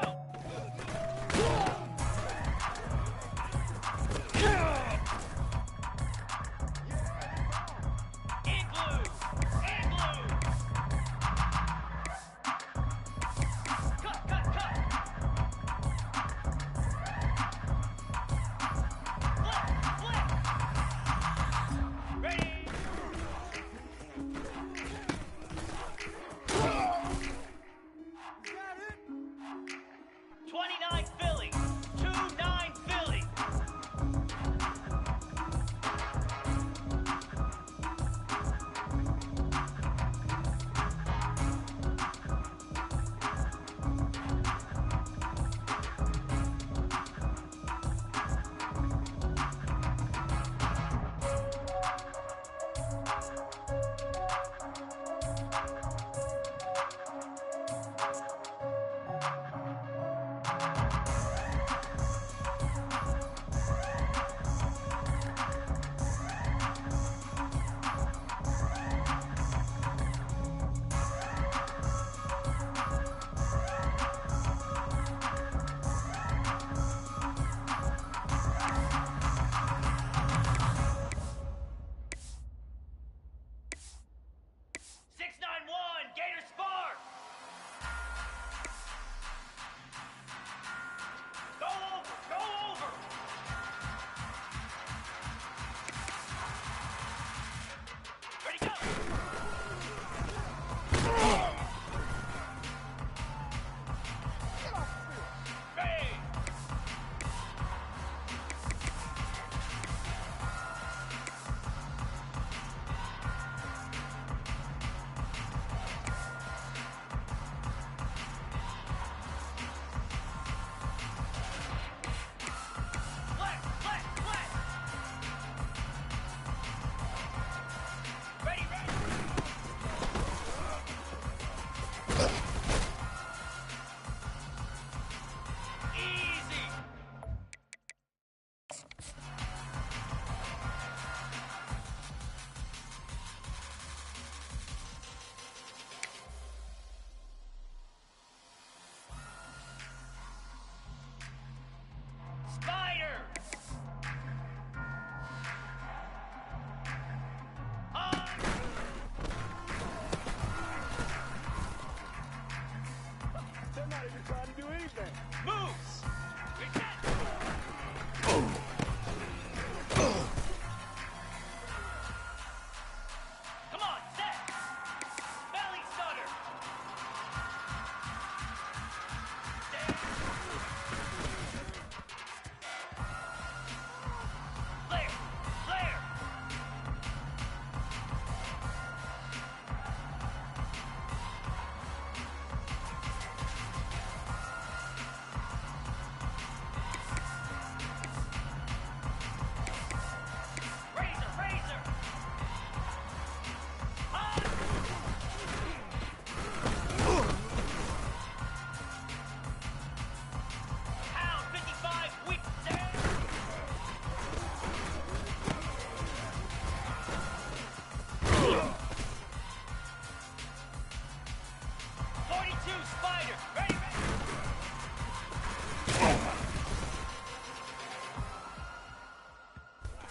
I'm not even trying to do anything.
Moves. Reset. Come on, set. Belly stutter. Stand. Flare. Flare. Razor, razor. On. Pound 55, whip down. 42 spider. Ready, ready.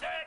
Set.